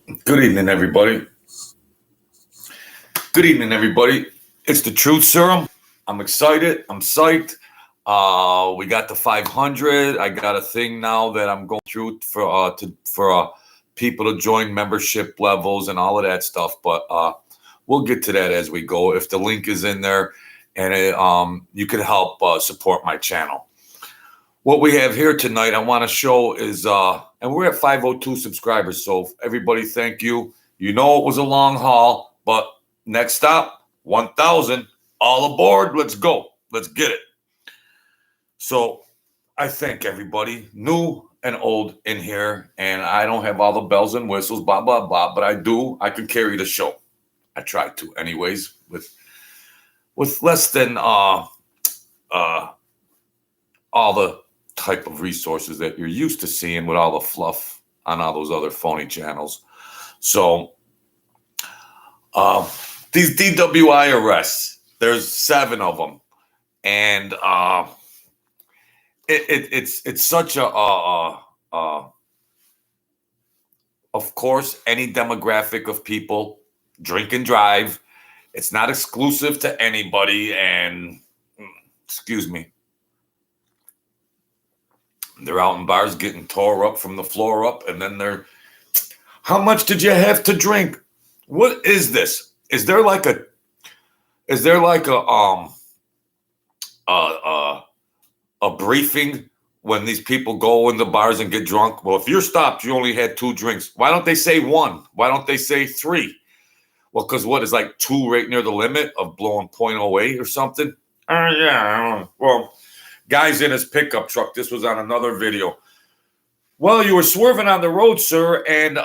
Good evening, everybody. Good evening, everybody. It's the Truth Serum. I'm excited. I'm psyched. We got the 500. I got a thing now that I'm going through for people to join membership levels and all of that stuff. But we'll get to that as we go. If the link is in there, and you can help support my channel. What we have here tonight, I want to show is, and we're at 502 subscribers. So everybody, thank you. You know it was a long haul, but next stop, 1,000. All aboard. Let's go. Let's get it. So I thank everybody, new and old, in here. And I don't have all the bells and whistles, blah, blah, blah. But I do. I can carry the show. I try to, anyways, with less than all the type of resources that you're used to seeing with all the fluff on all those other phony channels. So these DWI arrests, there's 7 of them, and it's such a of course, any demographic of people drink and drive. It's not exclusive to anybody, and excuse me, they're out in bars getting tore up from the floor up, and then they're, how much did you have to drink? What is this? Is there like a briefing when these people go in the bars and get drunk? Well, if you're stopped, you only had 2 drinks. Why don't they say 1? Why don't they say 3? Well, because what is like 2 right near the limit of blowing .08 or something? Yeah. Well, guy's in his pickup truck. This was on another video. Well, you were swerving on the road, sir, and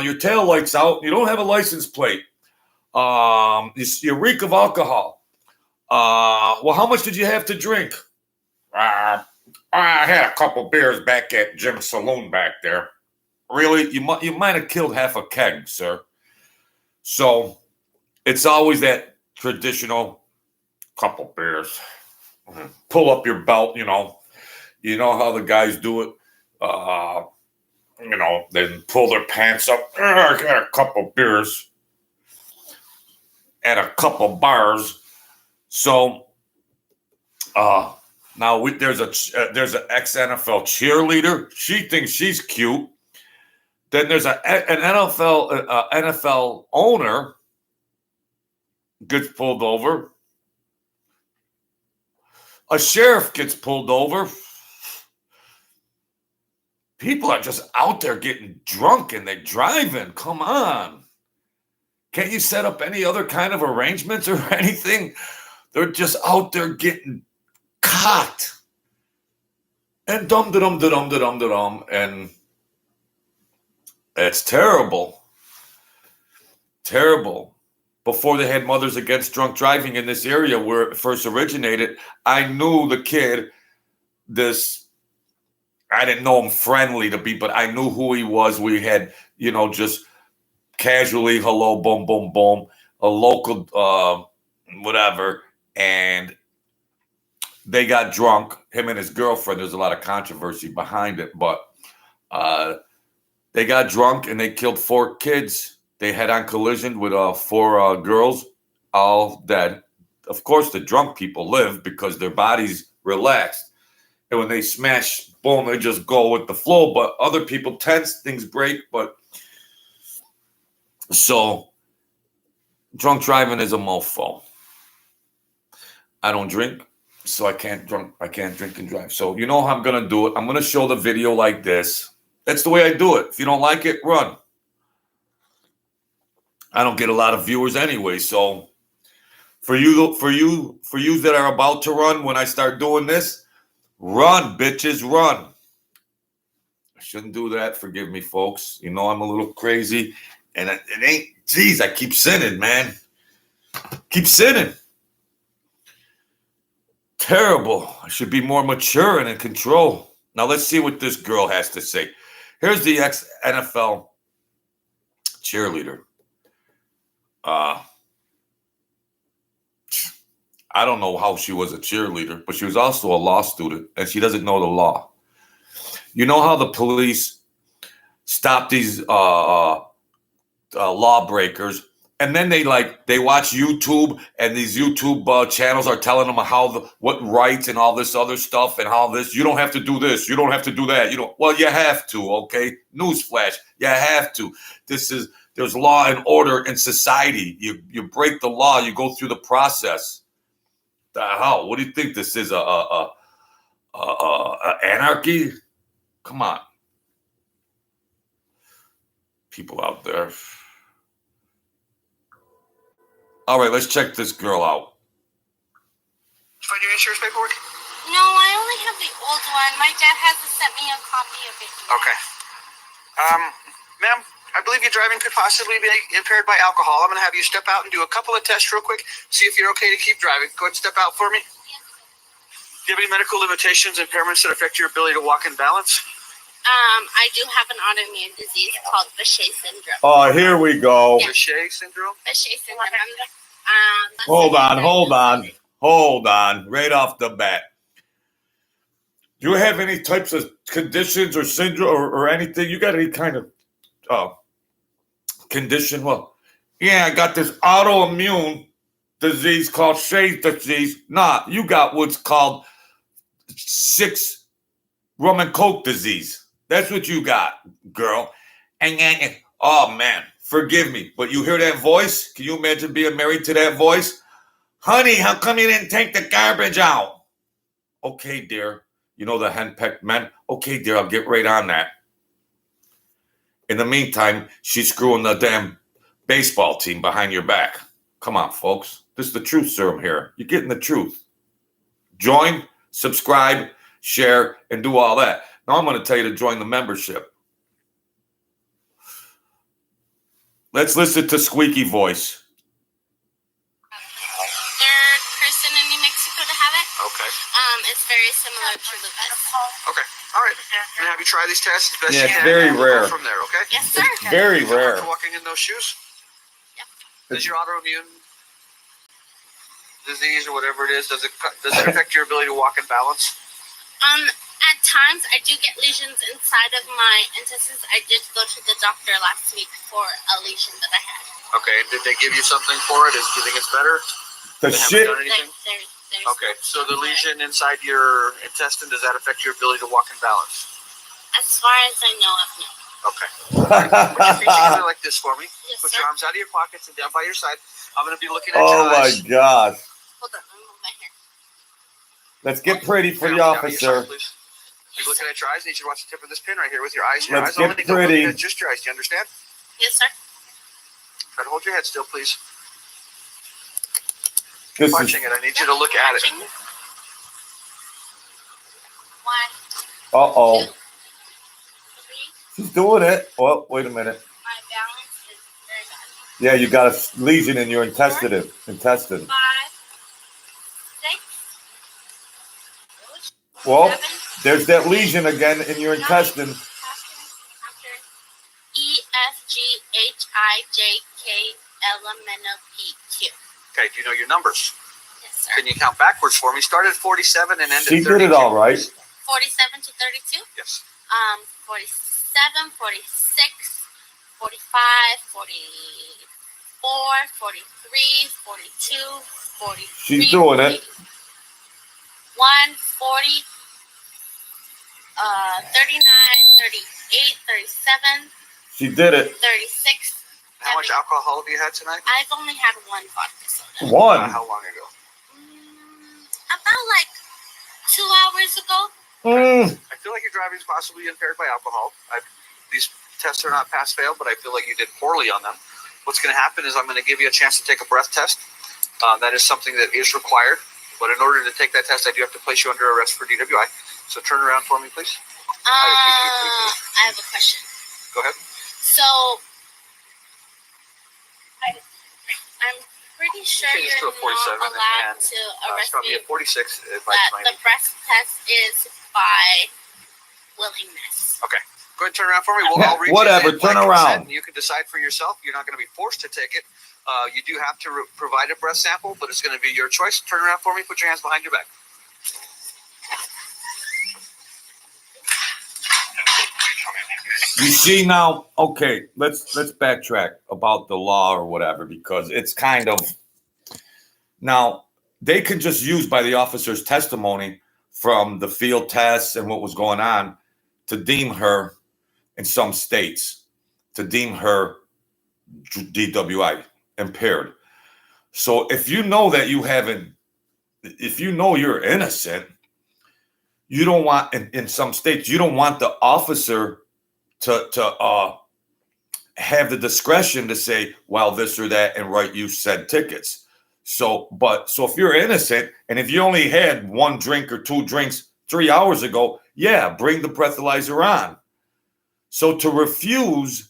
your tail light's out. You don't have a license plate. You reek of alcohol. Well, how much did you have to drink? I had a couple beers back at Jim's saloon back there. Really? You might have killed half a keg, sir. So it's always that traditional couple beers. Pull up your belt, you know how the guys do it. Then pull their pants up. I got a couple beers and a couple bars. So now there's an ex-NFL cheerleader. She thinks she's cute. Then there's an NFL owner gets pulled over. A sheriff gets pulled over. People are just out there getting drunk and they're driving. Come on. Can't you set up any other kind of arrangements or anything? They're just out there getting caught. And dum-da-dum-da-dum-da-dum-da-dum. And it's terrible. Terrible. Before they had Mothers Against Drunk Driving in this area where it first originated, I knew the kid, I didn't know him friendly to be, but I knew who he was. We had, just casually, hello, boom, boom, boom, a local, whatever. And they got drunk, him and his girlfriend. There's a lot of controversy behind it, but they got drunk and they killed 4 kids. They head-on collision with 4 girls, all dead. Of course, the drunk people live because their bodies relaxed. And when they smash, boom, they just go with the flow. But other people tense, things break. But so drunk driving is a mofo. I don't drink, so I can't drink and drive. So you know how I'm going to do it. I'm going to show the video like this. That's the way I do it. If you don't like it, run. I don't get a lot of viewers anyway. So for you that are about to run when I start doing this, run, bitches, run. I shouldn't do that. Forgive me, folks. You know I'm a little crazy. And it ain't, geez, I keep sinning, man. Keep sinning. Terrible. I should be more mature and in control. Now let's see what this girl has to say. Here's the ex-NFL cheerleader. I don't know how she was a cheerleader, but she was also a law student, and she doesn't know the law. You know how the police stop these lawbreakers. And then they watch YouTube, and these YouTube channels are telling them what rights and all this other stuff and how this, you don't have to do this, you don't have to do that, well, you have to, okay? Newsflash, you have to. There's law and order in society. You break the law, you go through the process. The hell? What do you think this is? A anarchy? Come on, people out there. All right, let's check this girl out. Did you find your insurance paperwork? No, I only have the old one. My dad hasn't sent me a copy of it yet. Okay. Ma'am, I believe your driving could possibly be impaired by alcohol. I'm going to have you step out and do a couple of tests real quick, see if you're okay to keep driving. Go ahead and step out for me. Yes. Do you have any medical limitations, impairments that affect your ability to walk and balance? I do have an autoimmune disease called Behçet syndrome. Oh, here we go. Yeah. Behçet syndrome? Behçet syndrome. Hold on. Right off the bat. Do you have any types of conditions or syndrome or anything? You got any kind of condition? Well, yeah, I got this autoimmune disease called Behçet disease. Nah, you got what's called 6 rum and coke disease. That's what you got, girl. And oh, man, forgive me, but you hear that voice? Can you imagine being married to that voice? Honey, how come you didn't take the garbage out? Okay, dear. You know the henpecked men? Okay, dear, I'll get right on that. In the meantime, she's screwing the damn baseball team behind your back. Come on, folks. This is the truth serum here. You're getting the truth. Join, subscribe, share, and do all that. Now I'm going to tell you to join the membership. Let's listen to Squeaky Voice. Third person in New Mexico to have it. Okay. It's very similar to lupus. Okay. All right. I'm going to have you try these tests as best Yeah, you it's can. very and we'll rare. go from there, okay? Yes, sir. Very Feel rare. comfortable walking in those shoes? Yep. Does your autoimmune disease or whatever it is, does it affect your ability to walk and balance? At times, I do get lesions inside of my intestines. I did go to the doctor last week for a lesion that I had. Okay. Did they give you something for it? Do you think it's better? The They shit. haven't done anything? There's Okay, so the lesion inside your intestine, does that affect your ability to walk and balance? As far as I know of, no. Okay. Put your feet together like this for me. Yes, Put sir. your arms out of your pockets and down by your side. I'm going to be looking at Oh, your my eyes. gosh. Hold on, let me move my hair. Let's get pretty for the Down by your officer. side, please. You're looking at your eyes, and you should watch the tip of this pin right here with your eyes. Your Let's eyes only get don't look pretty. at just your eyes. Do you understand? Yes, sir. Try to hold your head still, please. This is, Watching it, I need you to look at it. Watching. 1, uh-oh. 2, 3. She's doing it. Oh, wait a minute. My balance is very bad. Yeah, you got a lesion in your intestine. 5, 6. Well, 7, there's that lesion again in your intestine. E, F, G, H, I, J, K, L, M, N, O, P, Q. Okay, do you know your numbers? Yes, sir. Can you count backwards for me? Start at 47 and end at 32. She did it all right. 47 to 32. Yes. 47, 46, 45, 44, 43, 42, 43. She's doing it. 1, 40, 39, 38, 37, She did it. 36. How much alcohol have you had tonight? I've only had 1 vodka soda. One. How long ago? About like 2 hours ago. I feel like your driving is possibly impaired by alcohol. These tests are not pass-fail, but I feel like you did poorly on them. What's going to happen is I'm going to give you a chance to take a breath test. That is something that is required. But in order to take that test, I do have to place you under arrest for DWI. So turn around for me, please. I have a question. Go ahead. So, I'm pretty sure Okay, just you're do a 47 not allowed and, to It's arrest probably me. a 46. That the breath test is by willingness. Okay. Go ahead and turn around for me. I'll read Whatever, you turn by around. consent, and you can decide for yourself. You're not going to be forced to take it. You do have to provide a breath sample, but it's going to be your choice. Turn around for me. Put your hands behind your back. You see now, okay, let's backtrack about the law or whatever, because it's kind of now they can just use by the officer's testimony from the field tests and what was going on to deem her in some states to deem her DWI impaired. So if you know that you haven't, if you know you're innocent, you don't want in some states you don't want the officer to have the discretion to say, well, this or that, and write you said tickets. So if you're innocent and if you only had one drink or two drinks 3 hours ago, yeah, bring the breathalyzer on. So to refuse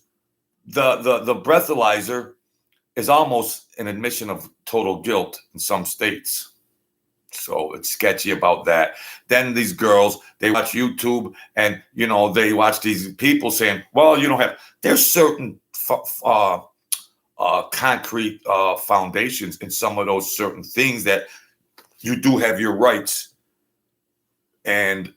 the breathalyzer is almost an admission of total guilt in some states. So it's sketchy about that. Then these girls, they watch YouTube and, they watch these people saying, well, you don't have, there's certain concrete foundations in some of those certain things that you do have your rights. And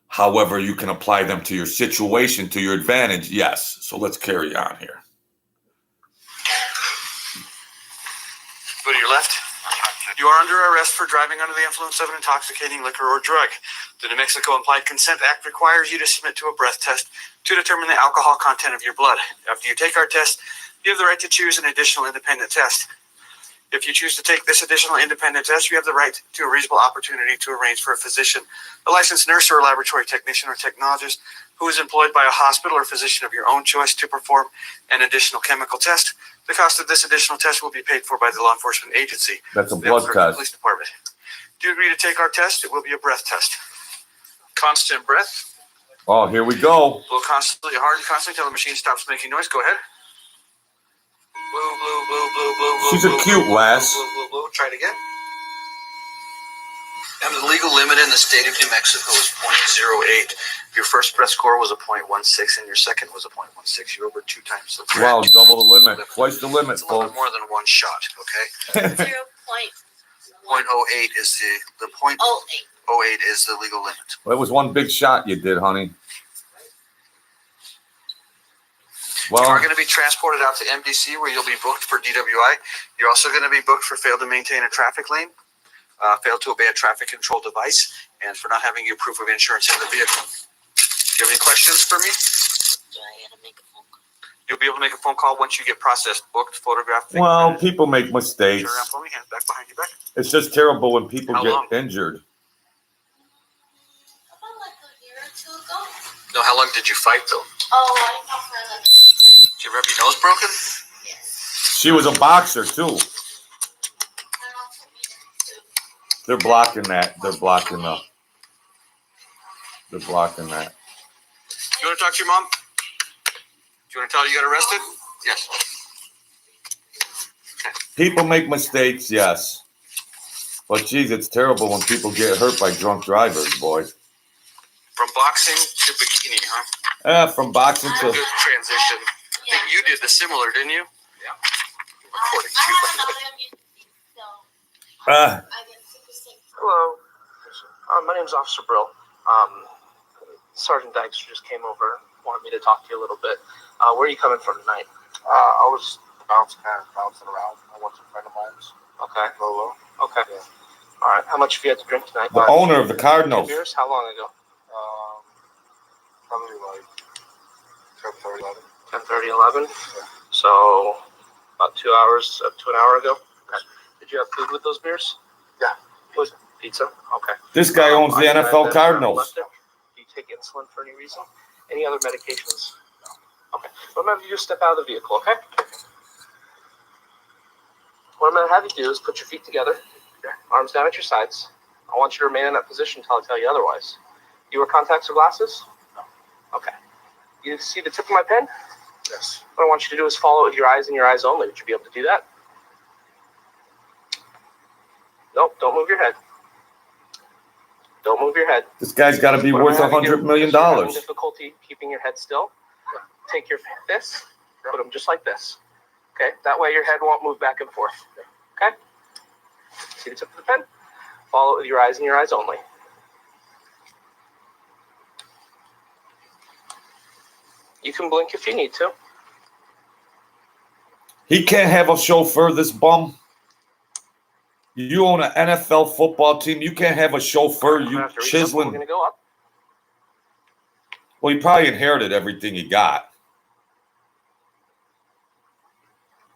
however you can apply them to your situation, to your advantage, yes. So let's carry on here. Go to your left. You are under arrest for driving under the influence of an intoxicating liquor or drug. The New Mexico Implied Consent Act requires you to submit to a breath test to determine the alcohol content of your blood. After you take our test, you have the right to choose an additional independent test. If you choose to take this additional independent test, you have the right to a reasonable opportunity to arrange for a physician, a licensed nurse, or a laboratory technician or technologist who is employed by a hospital or physician of your own choice to perform an additional chemical test. The cost of this additional test will be paid for by the law enforcement agency. That's a blood test. Police department. Do you agree to take our test? It will be a breath test. Constant breath. Oh, here we go. Blow constantly hard and constantly until the machine stops making noise. Go ahead. Blow, blow, blow, blow, blow, blow. She's a cute lass. Blow, blow, blow. Try it again. And the legal limit in the state of New Mexico is 0.08. Your first breath score was a 0.16, and your second was a 0.16. You're over 2 times the threat. Wow, double the limit. Twice the limit, it's a little folks. bit more than one shot, okay? 0.08 is the 0.08 is the legal limit. Well, it was one big shot you did, honey. Well, you are going to be transported out to MDC where you'll be booked for DWI. You're also going to be booked for fail to maintain a traffic lane, fail to obey a traffic control device, and for not having your proof of insurance in the vehicle. Do you have any questions for me? Do I gotta make a phone call? You'll be able to make a phone call once you get processed, booked, photographed. Well, people make mistakes. Turn around for me, hands back behind your back. It's just terrible when people How get long? injured. About like a year or two ago. No, how long did you fight though? Oh, I fought for like. Did you ever have your nose broken? Yes. She was a boxer, too. They're blocking that. They're blocking that. They're blocking that. You want to talk to your mom? Do you want to tell her you got arrested? Yes. People make mistakes, yes. But geez, it's terrible when people get hurt by drunk drivers, boy. From boxing to bikini, huh? From boxing to... Good transition. I think you did the similar, didn't you? Yeah. According to Hello. My name's Officer Brill. Sergeant Dykstra just came over, wanted me to talk to you a little bit. Where are you coming from tonight? I was bouncing around. I went to a friend of mine's. Okay. Lolo. Okay. Yeah. All right. How much have you had to drink tonight? The owner of the 2 Cardinals. beers? How long ago? Probably like 10:30, 11. 10:30, 11? Yeah. So about 2 hours, up to an hour ago? Okay. Did you have food with those beers? Yeah. Pizza. Pizza? Okay. This guy owns the Are you NFL at Cardinals. left there? Do you take insulin for any reason? Any other medications? No. Okay. What I'm going to have you do is step out of the vehicle, okay? What I'm going to have you do is put your feet together, arms down at your sides. I want you to remain in that position until I tell you otherwise. You wear contacts or glasses? No. Okay. You see the tip of my pen? Yes. What I want you to do is follow it with your eyes and your eyes only. Would you be able to do that? Nope, don't move your head. Don't move your head. This guy's got to be What I'm worth gonna have you $100 do, million. if you're having difficulty keeping your head still, take your fists, put them just like this. Okay? That way your head won't move back and forth. Okay? See the tip of the pen? Follow it with your eyes and your eyes only. You can blink if you need to. He can't have a chauffeur, this bum. You own an NFL football team. You can't have a chauffeur. You We're chiseling. going to go up. Well, he probably inherited everything he got.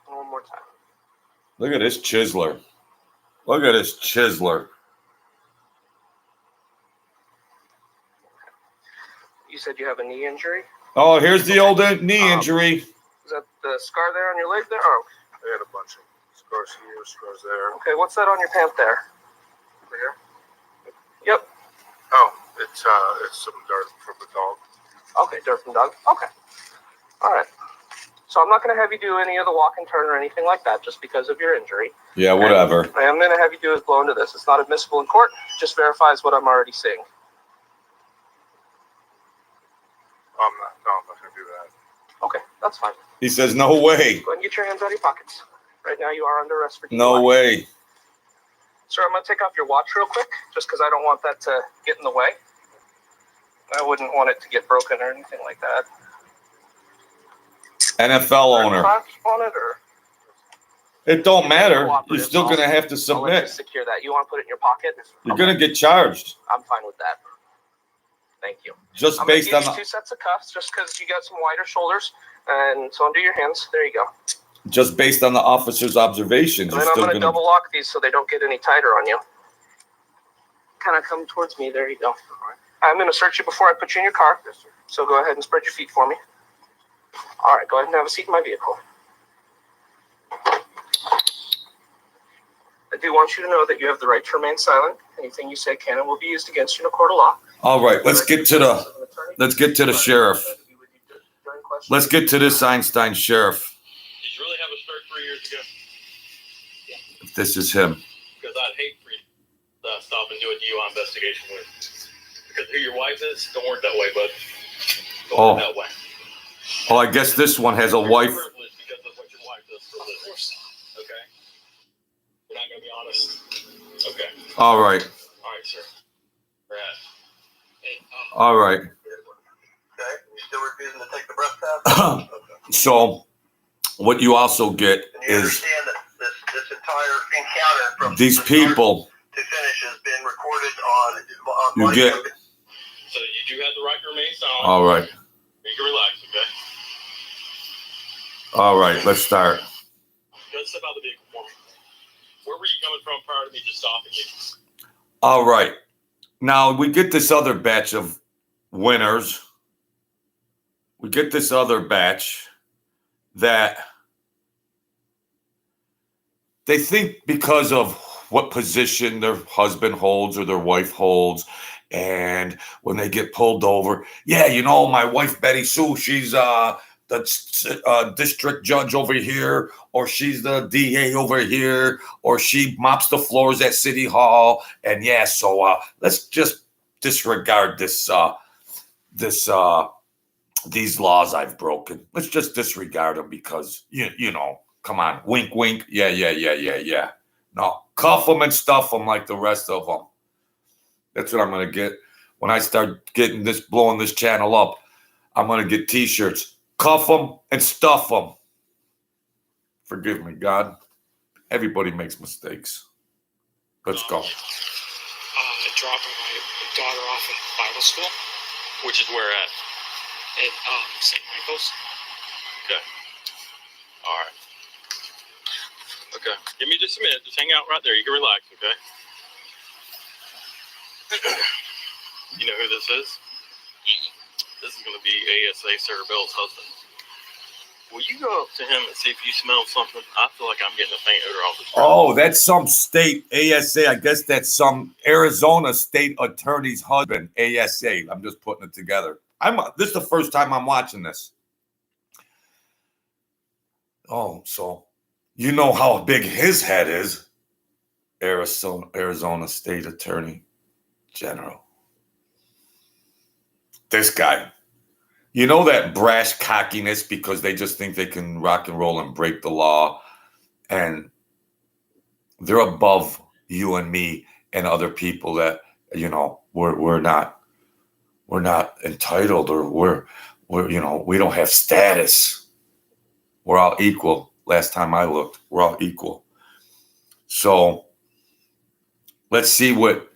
One more time. Look at this chiseler. Look at this chiseler. You said you have a knee injury? Oh, here's the old knee injury. Is that the scar there on your leg there? Oh, I had a bunch of scars here, scars there. okay. What's that on your pant there? Over here. Yep. Oh, it's some dirt from the dog. Okay, dirt from dog. Okay. All right. So I'm not going to have you do any of the walk and turn or anything like that just because of your injury. Yeah, whatever. I am going to have you do is blow into this. It's not admissible in court. Just verifies what I'm already seeing. I'm not going to do that. Okay, that's fine. He says, no way. Go ahead and get your hands out of your pockets. Right now you are under arrest for DUI. No way. Sir, I'm going to take off your watch real quick just because I don't want that to get in the way. I wouldn't want it to get broken or anything like that. NFL owner. On it, or It don't matter. You're still going to have to I'll let you submit. secure that. You want to put it in your pocket? You're going to get charged. I'm fine with that. Thank you. Just I'm going based to on give you 2 sets of cuffs just because you got some wider shoulders. And so undo your hands. There you go. the officer's observations. And You're then I'm still going to going double lock these so they don't get any tighter on you. Kind of come towards me. There you go. I'm going to search you before I put you in your car. So go ahead and spread your feet for me. All right, go ahead and have a seat in my vehicle. I do want you to know that you have the right to remain silent. Anything you say can and will be used against you in a court of law. All right, let's get to the sheriff. Let's get to this Einstein sheriff. Did you really have a start 3 years ago? If this is him. Because I'd hate for you to stop and do a DUI investigation with. Because who your wife is, don't work that way, bud. Don't work that way. Oh, I guess this one has a wife. Privileged because of what your wife does for a living. Okay? We're not going to be honest. Okay. All right. All right, sir. Brad. Hey, All right. Okay. You still refusing to take the breath test? Okay. So what you also get And you is understand that this entire encounter from these from start people, to finish has been recorded on you get, so you do have the right to remain silent. all right. You can relax, okay? All right, let's start. Go step out of the vehicle for me. Where were you coming from prior to me just stopping you? All right. Now we get this other batch of winners. We get this other batch that they think because of what position their husband holds or their wife holds, and when they get pulled over, yeah, you know, my wife Betty Sue, she's the district judge over here, or she's the DA over here, or she mops the floors at City Hall, and yeah, so let's just disregard these laws I've broken. Let's just disregard them because you know, come on, wink, wink, yeah. No, cuff them and stuff them like the rest of them. That's what I'm gonna get when I start getting this, blowing this channel up. I'm gonna get T-shirts, cuff them and stuff them. Forgive me, God. Everybody makes mistakes. Let's go. Dropping my daughter off at Bible school Which is where at? at St. Michael's. Okay. All right. Okay. Give me just a minute. Just hang out right there. You can relax, okay? You know who this is? This is going to be ASA Sarah Bell's husband. Will you go up to him and see if you smell something? I feel like I'm getting a faint odor off this. Oh, that's some state ASA. I guess that's some Arizona state attorney's husband. ASA. I'm just putting it together. This is the first time I'm watching this. Oh, so you know how big his head is. Arizona State Attorney General. This guy. You know that brash cockiness because they just think they can rock and roll and break the law, and they're above you and me and other people that, you know, we're not entitled, or we don't have status. We're all equal. Last time I looked, we're all equal. So let's see what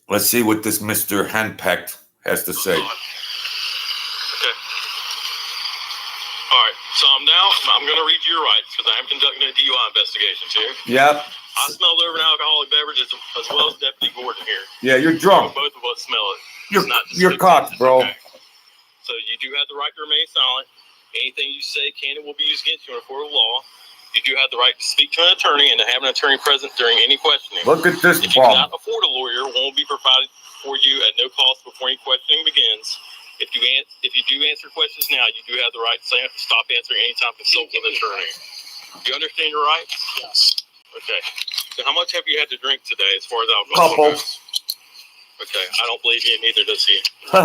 this Mr. Henpecked has to say. Okay. All right. So I'm going to read you your rights because I am conducting a DUI investigation too. Yep. I smell liver and alcoholic beverages as well as Deputy Gordon here. Yeah, you're drunk. Both of us smell it. You're caught, bro. Okay. So you do have the right to remain silent. Anything you say can and will be used against you in a court of law. You do have the right to speak to an attorney and to have an attorney present during any questioning. Look at this If you bum. cannot afford a lawyer, one will be provided for you at no cost before any questioning begins. If you do answer questions now, you do have the right to stop answering anytime. Consult with an attorney. Do you understand your rights? Yes. Okay. So how much have you had to drink today as far as alcohol Couple. goes? Okay. I don't believe you, neither does he. Okay.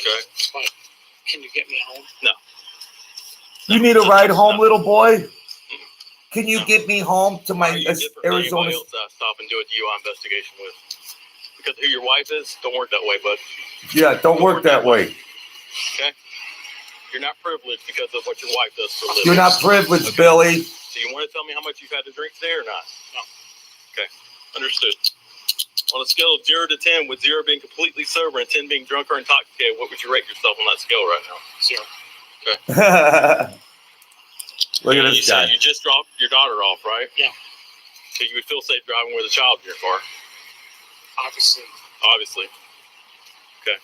Okay. But can you get me home? No. You need a ride home, little boy? Can you get me home to my Arizona? Anybody else I stop and do a DUI investigation with? Because who your wife is, don't work that way, bud. Yeah, don't work that way. Okay? You're not privileged because of what your wife does for a living. You're not privileged, Okay. Billy. So you want to tell me how much you've had to drink today or not? No. Okay. Understood. On a scale of 0 to 10, with 0 being completely sober and 10 being drunk or intoxicated, what would you rate yourself on that scale right now? 0. Look at You this said guy. you just dropped your daughter off, right? Yeah. So you would feel safe driving with a child in your car? Obviously. Obviously. Okay.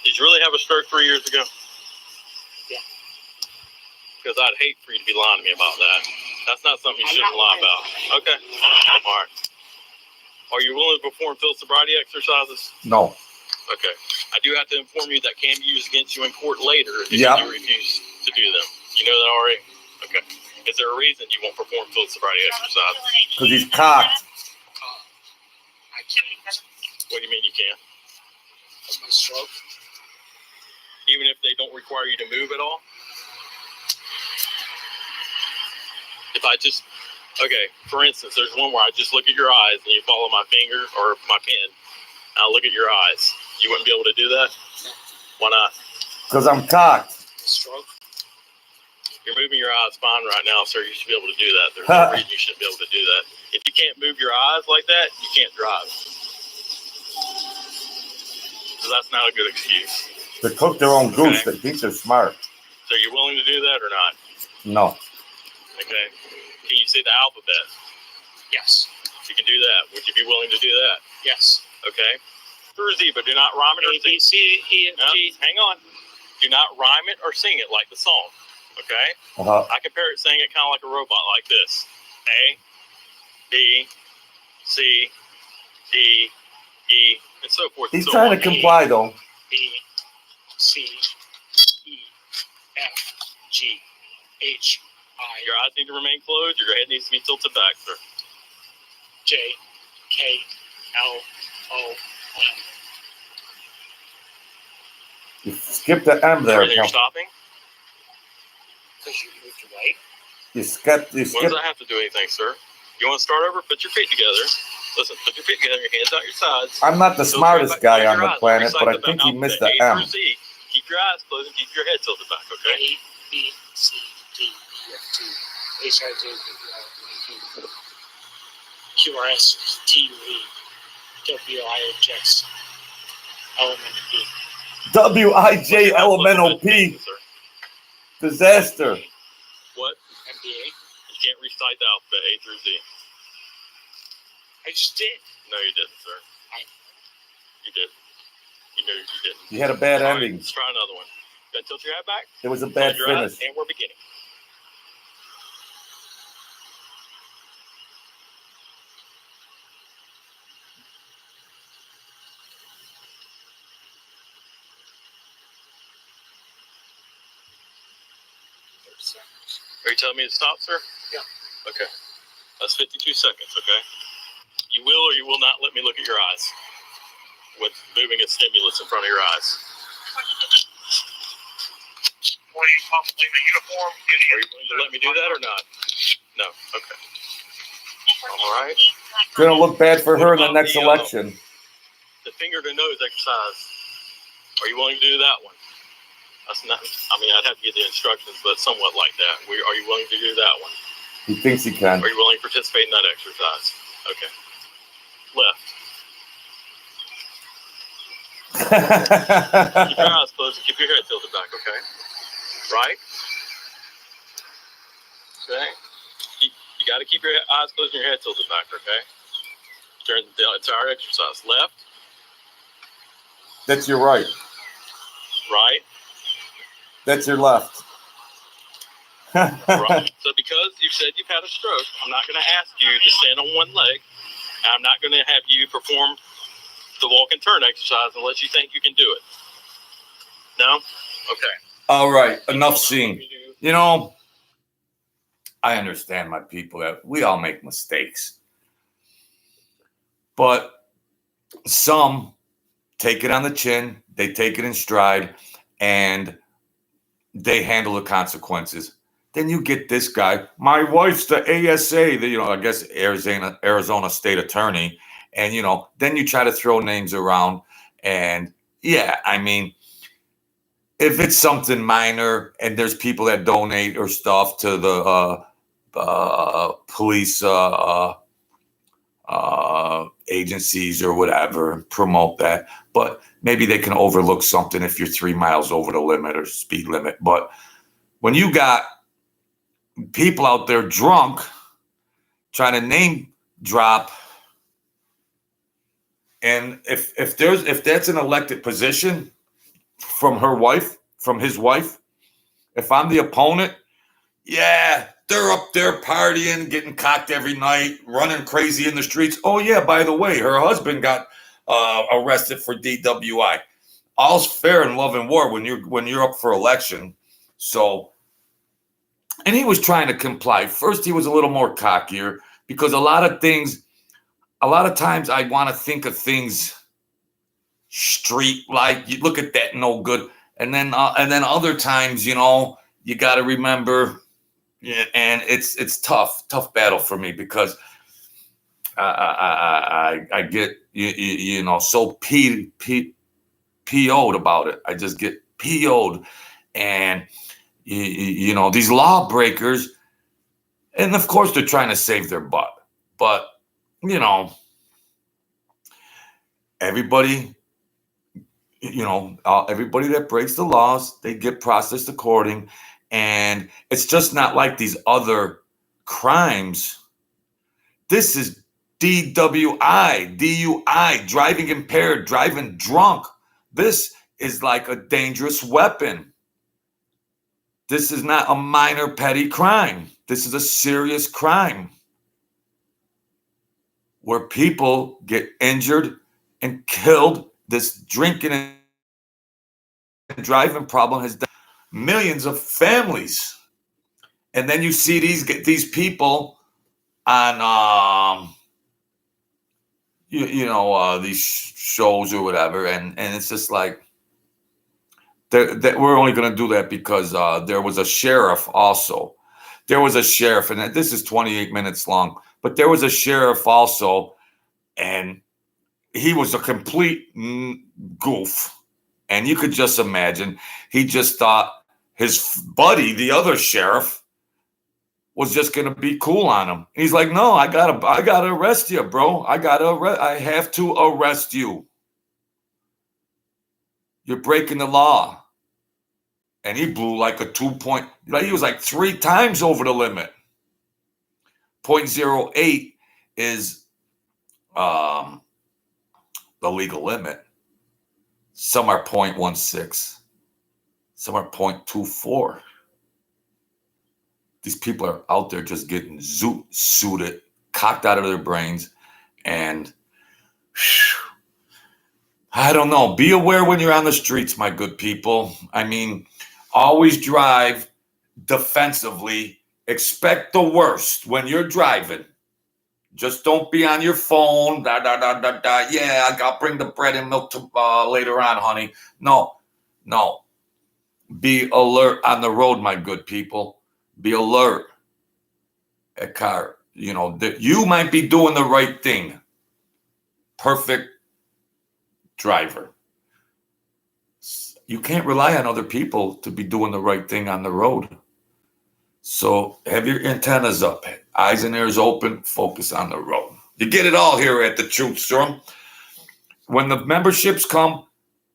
Did you really have a stroke 3 years ago? Yeah. Because I'd hate for you to be lying to me about that. That's not something you shouldn't lie about. Okay. All right. Are you willing to perform field sobriety exercises? No. Okay. I do have to inform you that can be used against you in court later if Yep. you refuse to do them. You know that already? Okay. Is there a reason you won't perform field sobriety exercises? Because he's cocked. I can't. What do you mean you can't? That's my stroke. Even if they don't require you to move at all? If I just, okay, for instance, there's one where I just look at your eyes and you follow my finger or my pen, and I look at your eyes. You wouldn't be able to do that? Why not? Because I'm cocked. My stroke. You're moving your eyes fine right now, sir. You should be able to do that. There's no reason you shouldn't be able to do that. If you can't move your eyes like that, you can't drive. So that's not a good excuse. They cook their own goose. They think they're smart. So you're willing to do that or not? No. Okay. Can you say the alphabet? Yes. You can do that. Would you be willing to do that? Yes. Okay. Through Z, but do not rhyme it or A, B, sing it. C, E, F, No, G. hang on. Do not rhyme it or sing it like the song. Okay? Uh-huh. I compare it saying it kind of like a robot like this. A, B, C, D, E, and so forth. He's and so trying on. to comply, though. B, C, E, F, G, H, I, Your eyes need to remain closed. Your head needs to be tilted back, sir. J, K, L, O, M. You skip the M there. Everything you're stopping? Because you moved away. You skip. When does that have to do anything, sir? You want to start over? Put your feet together. Listen, put your feet together, your hands out your sides. I'm not the Tilt smartest your guy head back, on close the your eyes, planet, recite but I the think he missed the alphabet, A M. through Z. Keep your eyes closed and keep your head tilted back, okay? A, B, C, D, E, F, G, H, I, J, K, L, M, N, P, Q, R, S, T, U, V, W, I, H, X, L, M, N, P. W-I-J elemental P. Sir. Disaster. What? NBA. You can't recite the alphabet A through Z. I just did. No, you didn't, sir. You did. You know you didn't. You had a bad All right, ending. let's try another one. Go ahead, tilt your head back. It was a bad Close your eyes, finish. and we're beginning. Are you telling me to stop, sir? Yeah. Okay. That's 52 seconds, okay? You will or you will not let me look at your eyes with moving a stimulus in front of your eyes. When you come in the uniform, Are you willing to let me do that or not? No. Okay. All right. Gonna look bad for her in the next election. The finger to nose exercise. Are you willing to do that one? That's not. I mean, I'd have to get the instructions, but somewhat like that. Are you willing to do that one? He thinks he can. Are you willing to participate in that exercise? Okay. Left. Keep your eyes closed and keep your head tilted back. Okay. Right. Okay. You got to keep your eyes closed and your head tilted back. Okay. During the entire exercise. Left. That's your right. Right. That's your left. Right. So because you said you've had a stroke, I'm not going to ask you to stand on one leg. And I'm not going to have you perform the walk and turn exercise unless you think you can do it. No? Okay. All right. Enough scene. You know, I understand, my people, that we all make mistakes. But some take it on the chin, they take it in stride, and they handle the consequences. Then you get this guy. My wife's the ASA, I guess Arizona State Attorney. And, then you try to throw names around. And, yeah, I mean, if it's something minor and there's people that donate or stuff to the police agencies or whatever, promote that. But maybe they can overlook something if you're 3 miles over the limit or speed limit. But when you got people out there drunk trying to name drop, and if that's an elected position from his wife, if I'm the opponent, yeah, they're up there partying, getting cocked every night, running crazy in the streets. Oh yeah, by the way, her husband got arrested for DWI. All's fair in love and war when you're up for election. So, and he was trying to comply. First, he was a little more cockier because a lot of times I want to think of things street like. You look at that, no good. And then other times, you got to remember. Yeah, and it's tough battle for me because I get so PO'd about it. I just get PO'd, and these lawbreakers, and of course they're trying to save their butt, but everybody that breaks the laws, they get processed according. And it's just not like these other crimes. This is DWI, DUI, driving impaired, driving drunk. This is like a dangerous weapon. This is not a minor petty crime. This is a serious crime where people get injured and killed. This drinking and driving problem has done millions of families. And then you see these people on these shows or whatever, and it's just like that we're only going to do that because there was a sheriff also. There was a sheriff, and this is 28 minutes long, but there was a sheriff also, and he was a complete goof. And you could just imagine, he just thought his buddy, the other sheriff, was just going to be cool on him. He's like, no, I gotta arrest you, bro. I have to arrest you. You're breaking the law. And he blew like a 2 point, he was like 3 times over the limit. 0.08 is the legal limit. Some are 0.16. Some are 0.24. These people are out there just getting suited, cocked out of their brains. And I don't know. Be aware when you're on the streets, my good people. I mean, always drive defensively. Expect the worst when you're driving. Just don't be on your phone. Yeah, I'll bring the bread and milk later on, honey. No. Be alert on the road, my good people. Be alert. A car, that you might be doing the right thing. Perfect driver. you can't rely on other people to be doing the right thing on the road. So have your antennas up, eyes and ears open, focus on the road. You get it all here at the Truth Serum. When the memberships come,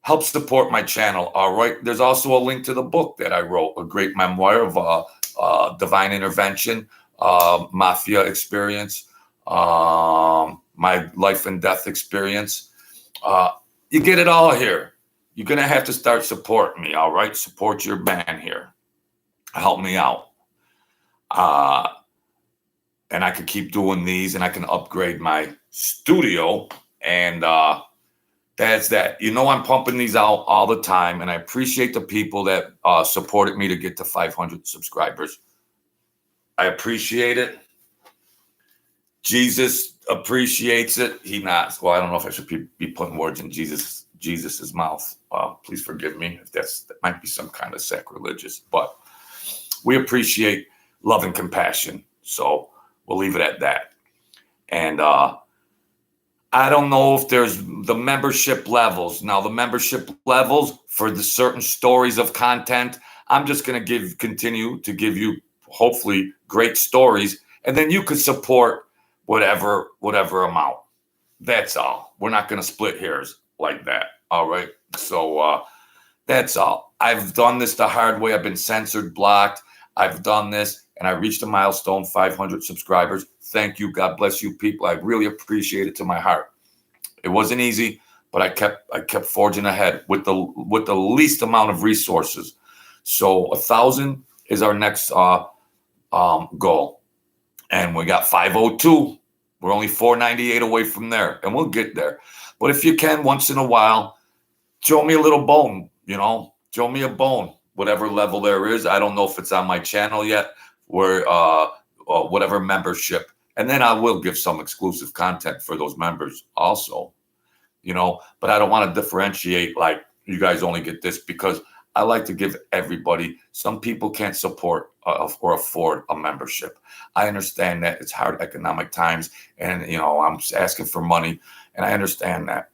help support my channel. All right. There's also a link to the book that I wrote, a great memoir of divine intervention, mafia experience, my life and death experience. You get it all here. You're going to have to start supporting me. All right. Support your band here. Help me out. And I can keep doing these, and I can upgrade my studio, and that's that. You know, I'm pumping these out all the time, and I appreciate the people that supported me to get to 500 subscribers. I appreciate it. Jesus appreciates it. He not. Well, I don't know if I should be putting words in Jesus's mouth. Please forgive me if that might be some kind of sacrilegious, but we appreciate love and compassion. So we'll leave it at that. And I don't know if there's the membership levels. Now, the membership levels for the certain stories of content, I'm just going to continue to give you, hopefully, great stories. And then you could support whatever amount. That's all. We're not going to split hairs like that. All right. So that's all. I've done this the hard way. I've been censored, blocked. I've done this, and I reached a milestone, 500 subscribers. Thank you. God bless you people. I really appreciate it to my heart. It wasn't easy, but I kept forging ahead with the least amount of resources. So 1,000 is our next goal, and we got 502. We're only 498 away from there, and we'll get there. But if you can, once in a while, show me a little bone. You know, show me a bone. Whatever level there is. I don't know if it's on my channel yet, or whatever membership. And then I will give some exclusive content for those members also, you know, but I don't want to differentiate like you guys only get this, because I like to give everybody. Some people can't support or afford a membership. I understand that it's hard economic times, and, you know, I'm asking for money, and I understand that.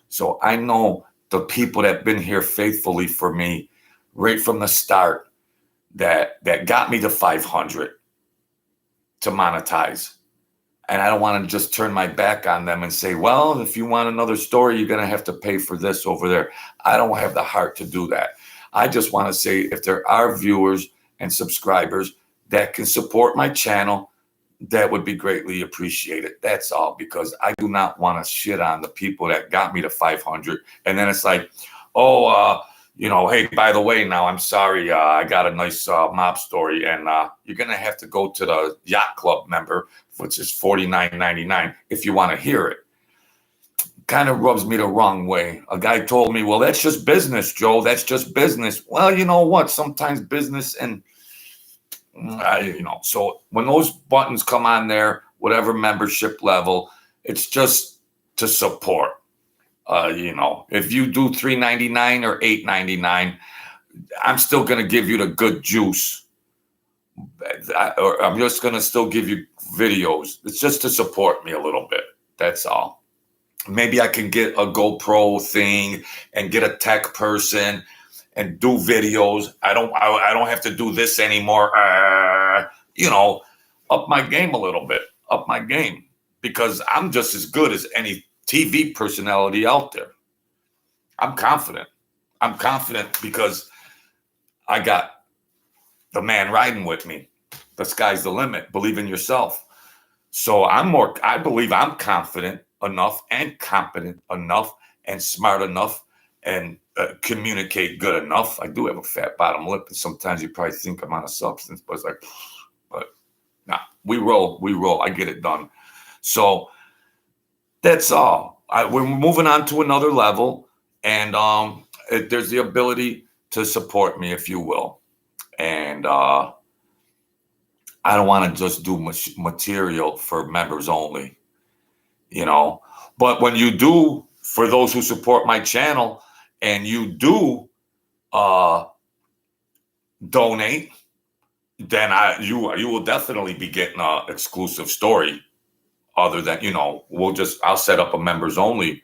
So I know the people that have been here faithfully for me right from the start, that got me to 500 to monetize. And I don't want to just turn my back on them and say, well, if you want another story, you're going to have to pay for this over there. I don't have the heart to do that. I just want to say, if there are viewers and subscribers that can support my channel, that would be greatly appreciated. That's all, because I do not want to shit on the people that got me to 500. And then it's like, oh, you know, hey, by the way, now I'm sorry, I got a nice mob story, and you're going to have to go to the Yacht Club member, which is $49.99, if you want to hear it. Kind of rubs me the wrong way. A guy told me, well, that's just business, Joe. That's just business. Well, you know what? Sometimes business and, you know, so when those buttons come on there, whatever membership level, it's just to support. You know, if you do $3.99 or $8.99, I'm still going to give you the good juice. Or I'm just going to still give you videos. It's just to support me a little bit. That's all. Maybe I can get a GoPro thing and get a tech person and do videos. I don't have to do this anymore. You know, up my game a little bit. Up my game, because I'm just as good as any TV personality out there. I'm confident. I'm confident because I got the man riding with me. The sky's the limit. Believe in yourself. So I believe I'm confident enough and competent enough and smart enough and communicate good enough. I do have a fat bottom lip, and sometimes you probably think I'm on a substance, but it's like, but nah, we roll. I get it done. So that's all. We're moving on to another level, and there's the ability to support me, if you will. And I don't want to just do material for members only, you know. But when you do, for those who support my channel, and you do donate, then you will definitely be getting an exclusive story. Other than, you know, I'll set up a members only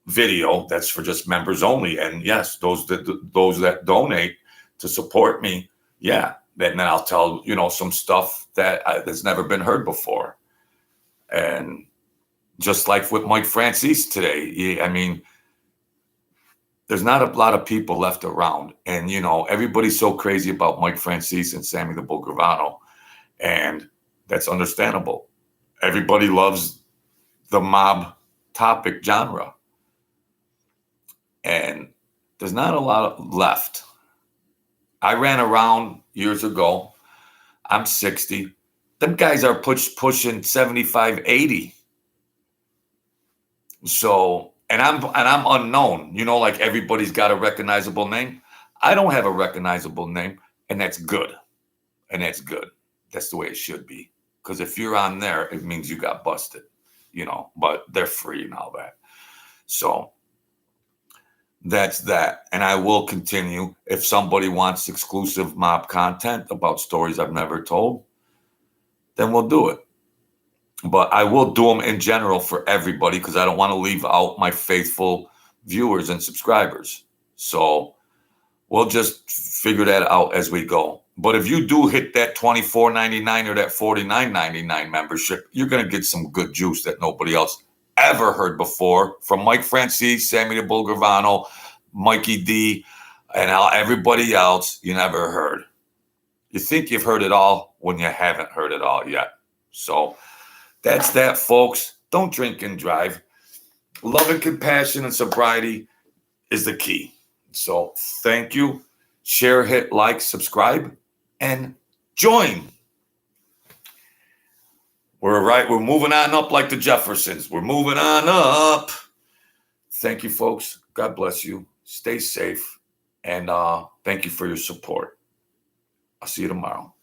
video that's for just members only. And yes, those that donate to support me, yeah, then I'll tell, some stuff that's never been heard before. And just like with Mike Francis today, I mean, there's not a lot of people left around. And, everybody's so crazy about Mike Francis and Sammy the Bull Gravano. And that's understandable. Everybody loves the mob topic genre. And there's not a lot left. I ran around years ago. I'm 60. Them guys are pushing 75, 80. So, and I'm unknown. Like everybody's got a recognizable name. I don't have a recognizable name, and that's good. And that's good. That's the way it should be. Because if you're on there, it means you got busted. But they're free and all that. So that's that. And I will continue. If somebody wants exclusive mob content about stories I've never told, then we'll do it. But I will do them in general for everybody because I don't want to leave out my faithful viewers and subscribers. So we'll just figure that out as we go. But if you do hit that $24.99 or that $49.99 membership, you're going to get some good juice that nobody else ever heard before from Mike Francis, Sammy the Bull Gravano, Mikey D, and everybody else you never heard. You think you've heard it all when you haven't heard it all yet. So that's that, folks. Don't drink and drive. Love and compassion and sobriety is the key. So thank you. Share, hit like, subscribe, and join. We're moving on up like the Jeffersons. We're moving on up. Thank you, folks. God bless you. Stay safe. And thank you for your support. I'll see you tomorrow.